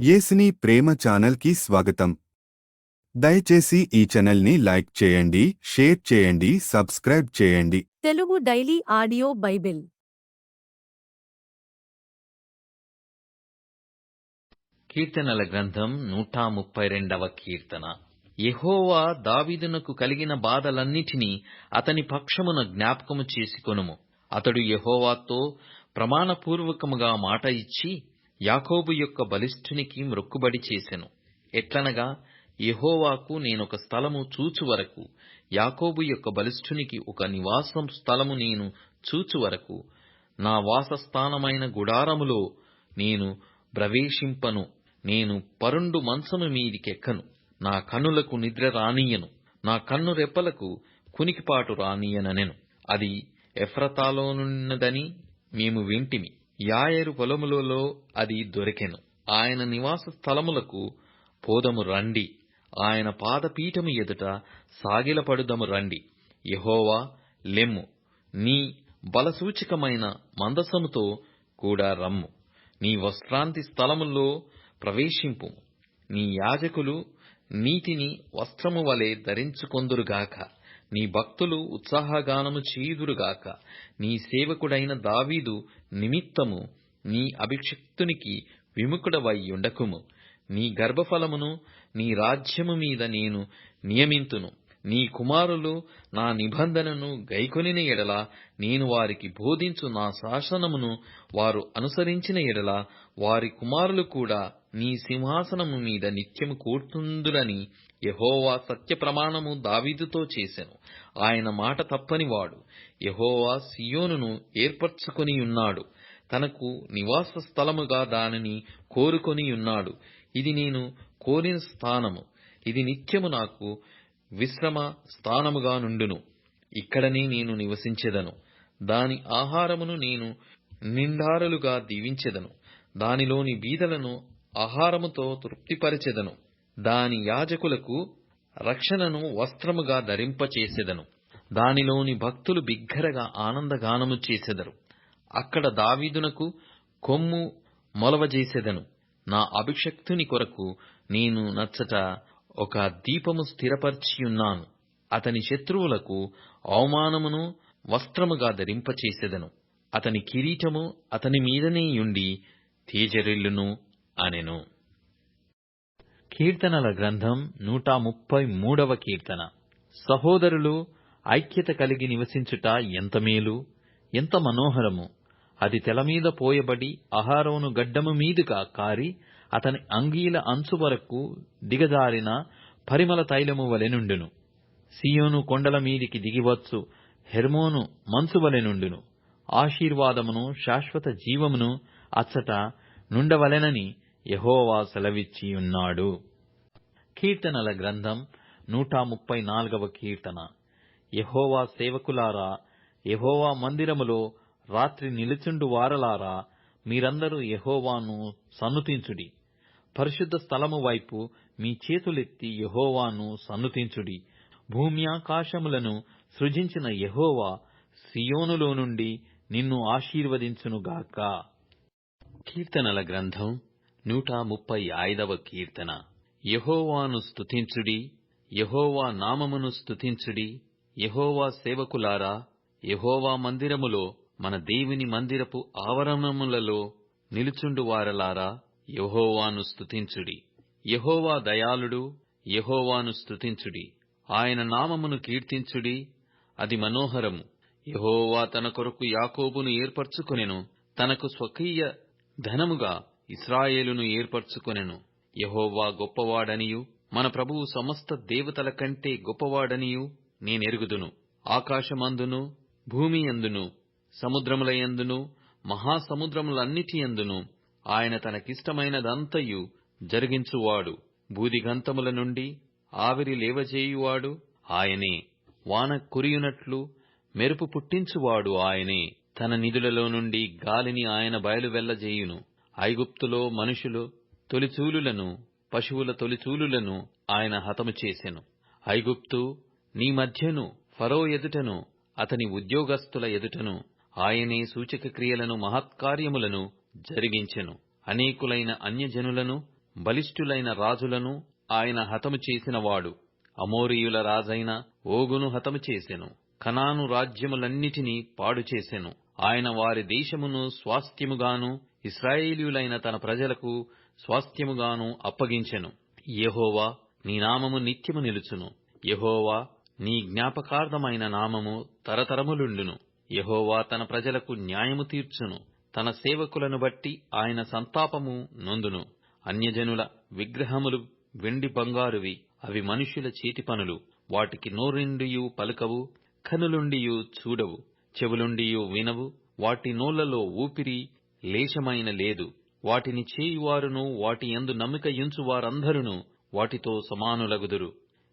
యేసుని ప్రేమ ఛానల్కి స్వాగతం. దయచేసి ఈ ఛానల్ని లైక్ చేయండి, షేర్ చేయండి, సబ్స్క్రైబ్ చేయండి. తెలుగు డైలీ ఆడియో బైబిల్ కీర్తనల గ్రంథం 132వ కీర్తన. యెహోవా దావీదునకు కలిగిన బాధలన్నిటినీ అతని పక్షమున జ్ఞాపకము చేసుకొనుము. అతడు యెహోవాతో ప్రమాణపూర్వకముగా మాట ఇచ్చి యాకోబు యొక్క బలిష్ఠునికి మ్రొక్కుబడి చేసెను. ఎట్లనగా, యెహోవాకు నేనొక స్థలము చూచు వరకు, యాకోబు యొక్క బలిష్ఠునికి ఒక నివాసం స్థలము నేను చూచు వరకు, నా వాసస్థానమైన గుడారములో నేను ప్రవేశింపను. నేను పరుండు మంచము మీదికెక్కను. నా కన్నులకు నిద్ర రానియను, నా కన్ను రెప్పలకు కునికిపాటు రానియననెను. అది ఎఫ్రతాలోనున్నదని మేము వింటిమి. యాయరు పొలములలో అది దొరికెను. ఆయన నివాస స్థలములకు పోదము రండి. ఆయన పాదపీఠము ఎదుట సాగిలపడుదము రండి. యెహోవా, లెమ్ము, నీ బలసూచకమైన మందసముతో కూడా రమ్ము. నీ విశ్రాంతి స్థలములో ప్రవేశింపు. నీ యాజకులు నీతిని వస్త్రము వలె ధరించుకొందురుగాక. నీ భక్తులు ఉత్సాహగానము చేయుదురుగాక. నీ సేవకుడైన దావీదు నిమిత్తము నీ అభిషిక్తునికి విముఖుడవైయుండకుము. నీ గర్భఫలమును నీ రాజ్యము మీద నేను నియమింతును. నీ కుమారులు నా నిబంధనను గైకొనిన ఎడల, నేను వారికి బోధించు నా శాసనమును వారు అనుసరించిన ఎడల, వారి కుమారులు కూడా నీ సింహాసనము మీద నిత్యము కూర్చుందురని యెహోవా సత్యప్రమాణము దావీదుతో చేసెను. ఆయన మాట తప్పనివాడు. యెహోవా సీయోనును ఏర్పరచుకొనియున్నాడు. తనకు నివాస స్థలముగా దానిని కోరుకొనియున్నాడు. ఇది నేను కోరిన స్థానము. ఇది నిత్యము నాకు విశ్రమ స్థానముగా నుండును. ఇక్కడనే నేను నివసించెదను. దాని ఆహారమును నేను నిండారులుగా దీవించెదను. దానిలోని బీదలను ఆహారముతో తృప్తిపరచెదను. దాని యాజకులకు రక్షణను వస్త్రముగా ధరింపచేసెదను. దానిలోని భక్తులు బిగ్గరగా ఆనందగానము చేసెదరు. అక్కడ దావీదునకు కొమ్ము మొలవజేసెదను. నా అభిషక్తుని కొరకు నేను నచ్చట ఒక దీపము స్థిరపర్చియున్నాను. అతని శత్రువులకు అవమానమును వస్త్రముగా ధరింపచేసెదను. అతని కిరీటము అతని మీదనేయుండి తేజరిల్లును అనెను. కీర్తనల గ్రంథం 133వ కీర్తన. సహోదరులు ఐక్యత కలిగి నివసించుట ఎంత మేలు, ఎంత మనోహరము! అది తెలమీద పోయబడి అహరోను గడ్డము మీదుగా కారి అతని అంగీల అంచు వరకు దిగజారిన పరిమళ తైలము వలె నుండును. సీయోను కొండల మీదికి దిగివచ్చు హెర్మోను మంచు వలె నుండును. ఆశీర్వాదమును శాశ్వత జీవమును అచ్చట నుండవలెనని యెహోవా సెలవిచ్చియున్నాడు. కీర్తనల గ్రంథం 134వ కీర్తన. యెహోవా సేవకులారా, యెహోవా మందిరములో రాత్రి నిలుచుండు వారలారా, మీరందరూ యెహోవాను సన్నుతించుడి. పరిశుద్ధ స్థలము వైపు మీ చేతులెత్తి యెహోవాను సన్నుతించుడి. భూమ్యాకాశములను సృజించిన యెహోవా సీయోనులో నుండి నిన్ను ఆశీర్వదించునుగాక. కీర్తనల గ్రంథం 135వ కీర్తన. యెహోవాను స్తుతించుడి, యెహోవా నామమును స్తుతించుడి. యెహోవా సేవకులారా, యెహోవా మందిరములో, మన దేవుని మందిరపు ఆవరణములలో నిలుచుండు వారలారా, యెహోవాను స్తుతించుడి. యెహోవా దయాళుడు, యెహోవాను స్తుతించుడి. ఆయన నామమును కీర్తించుడి, అది మనోహరము. యెహోవా తన కొరకు యాకోబును ఏర్పరచుకొనెను, తనకు స్వకీయ ధనముగా ఇశ్రాయేలును ఏర్పరచుకొనెను. యెహోవా గొప్పవాడనియు, మన ప్రభువు సమస్త దేవతల కంటే గొప్పవాడనియు నేనెరుగుదును. ఆకాశమందును, భూమి యందును, సముద్రముల యందును, మహాసముద్రములన్నిటి యందును ఆయన తనకిష్టమైనదంతయు జరిగించువాడు. బూదిగంతముల నుండి ఆవిరి లేవజేయువాడు ఆయనే. వాన కురియునట్లు మెరుపు పుట్టించువాడు ఆయనే. తన నిధులలో నుండి గాలిని ఆయన బయలువెల్లజేయును. ఐగుప్తులో మనుషులు తొలిచూలులను, పశువుల తొలిచూలులను ఆయన హతము చేసెను. ఐగుప్తు నీ మధ్యను, ఫరో ఎదుటను, అతని ఉద్యోగస్తుల ఎదుటను ఆయనే సూచక క్రియలను, మహత్కార్యములను జరిగించెను. అనేకులైన అన్యజనులను బలిష్ఠులైన రాజులను ఆయన హతము చేసినవాడు. అమోరీయుల రాజైన ఓగును హతము చేసెను. కనాను రాజ్యములన్నిటినీ పాడు చేసెను. ఆయన వారి దేశమును స్వాస్థ్యముగాను ఇశ్రాయేలీయులైన తన ప్రజలకు స్వాస్థ్యముగాను అప్పగించెను. యెహోవా, నీ నామము నిత్యము నిలుచును. యెహోవా, నీ జ్ఞాపకార్థమైన నామము తరతరములుండును. యెహోవా తన ప్రజలకు న్యాయము తీర్చును. తన సేవకులను బట్టి ఆయన సంతాపము నొందును. అన్యజనుల విగ్రహములు వెండి బంగారువి. అవి మనుష్యుల చేతి పనులు. వాటికి నోరుండియు పలుకవు, కనులుండియు చూడవు, చెవులుండియు వినవు. వాటి నోళ్లలో ఊపిరి లేశమైన లేదు. వాటిని చేయువారును వాటి యందు నమ్మిక యుంచువారందరును వాటితో సమానులగుదురు.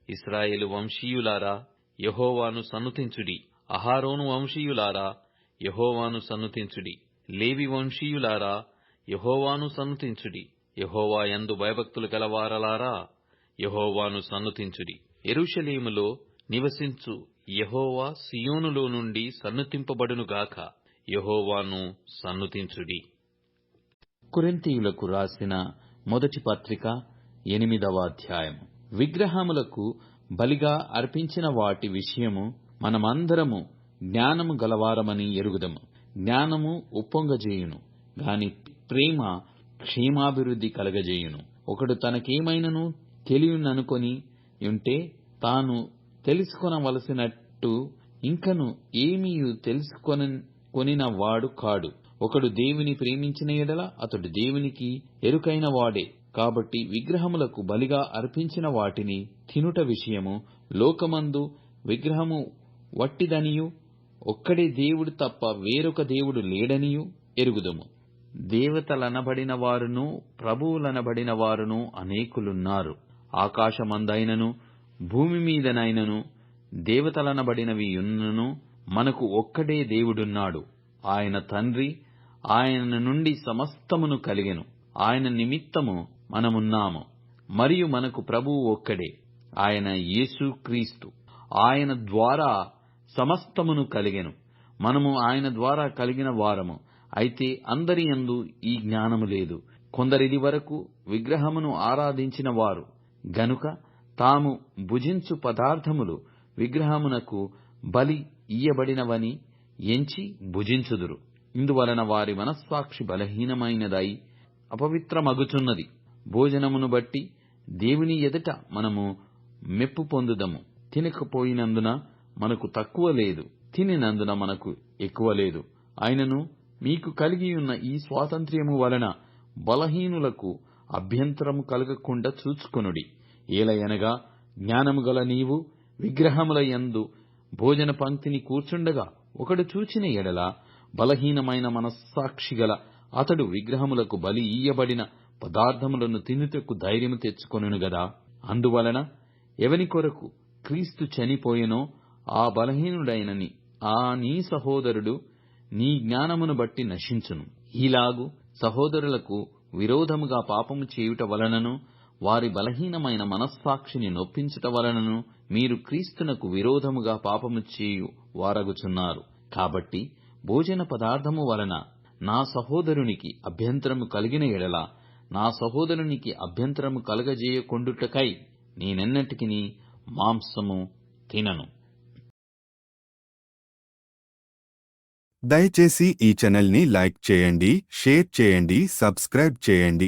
ఇశ్రాయేలు వంశీయులారా, యెహోవాను సన్నుతించుడి. అహారోను వంశీయులారా, యెహోవాను సన్నుతించుడి. లేవి వంశీయులారా, యెహోవాను సన్నుతించుడి. యెహోవా యందు భయభక్తులు గలవారలారా, యెహోవాను సన్నుతించుడి. యెరూషలేములో నివసించు యెహోవా సియోనులో నుండి సన్నుతింపబడునుగాక. యెహోవాను సన్నుతించుడి. కొరింథీయులకు రాసిన మొదటి పత్రిక 8వ అధ్యాయము. విగ్రహములకు బలిగా అర్పించిన వాటి విషయము మనమందరము జ్ఞానము గలవారమని ఎరుగుదము. జ్ఞానము ఉప్పొంగజేయును గాని ప్రేమ క్షేమాభివృద్ధి కలగజేయును. ఒకడు తనకేమైనను తెలియననుకొని ఉంటే తాను తెలుసుకొనవలసినట్టు ఇంకను ఏమీయు తెలుసుకొనిన వాడు కాడు. ఒకడు దేవుని ప్రేమించిన ఎడల అతడు దేవునికి ఎరుకైన వాడే. కాబట్టి విగ్రహములకు బలిగా అర్పించిన వాటిని తినుట విషయము లోకమందు విగ్రహము వట్టిదనియు ఒక్కడే దేవుడు తప్ప వేరొక దేవుడు లేడనియు ఎరుగుదుము. దేవతలనబడిన వారును ప్రభువులనబడిన వారును అనేకులున్నారు. ఆకాశమందైనను భూమి మీదనైనను దేవతలనబడినవి యున్నను మనకు ఒక్కడే దేవుడున్నాడు. ఆయన తండ్రి. ఆయన నుండి సమస్తమును కలిగెను. ఆయన నిమిత్తము మనమున్నాము. మరియు మనకు ప్రభువు ఒక్కడే, ఆయన యేసు క్రీస్తు. ఆయన ద్వారా సమస్తమును కలిగెను. మనము ఆయన ద్వారా కలిగిన వారము. అయితే అందరి యందు ఈ జ్ఞానము లేదు. కొందరిది వరకు విగ్రహమును ఆరాధించిన వారు గనుక తాము భుజించు పదార్థములు విగ్రహమునకు బలి ఇయ్యబడినవని ఎంచి భుజించుదురు. ఇందువలన వారి మనస్సాక్షి బలహీనమైనదై అపవిత్రమగుచున్నది. భోజనమును బట్టి దేవుని ఎదుట మనము మెప్పు పొందుదము. తినకపోయినందున మనకు తక్కువ లేదు, తినినందున మనకు ఎక్కువ లేదు. అయినను మీకు కలిగియున్న ఈ స్వాతంత్ర్యము వలన బలహీనులకు అభ్యంతరము కలగకుండా చూచుకొనుడి. ఏలయనగా జ్ఞానము గల నీవు విగ్రహముల యందు భోజన పంక్తిని కూర్చుండగా ఒకడు చూచిన ఎడల బలహీనమైన మనస్సాక్షి గల అతడు విగ్రహములకు బలి ఇయ్యబడిన పదార్థములను తినుటకు ధైర్యము తెచ్చుకొనును గదా. అందువలన ఎవని కొరకు క్రీస్తు చనిపోయెనో ఆ బలహీనుడైన నీ సహోదరుడు నీ జ్ఞానమును బట్టి నశించును. ఈలాగు సహోదరులకు విరోధముగా పాపము చేయుట వలనను వారి బలహీనమైన మనస్సాక్షిని నొప్పించుట వలనను మీరు క్రీస్తునకు విరోధముగా పాపము చేయు వారగుచున్నారు. కాబట్టి భోజన పదార్థము వలన నా సహోదరునికి అభ్యంతరము కలిగిన ఎడల నా సహోదరునికి అభ్యంతరము కలగజేయకొండుటకై నేనెన్నటికిని మాంసము తినను. దయచేసి ఈ ఛానల్ని లైక్ చేయండి, షేర్ చేయండి, సబ్స్క్రైబ్ చేయండి.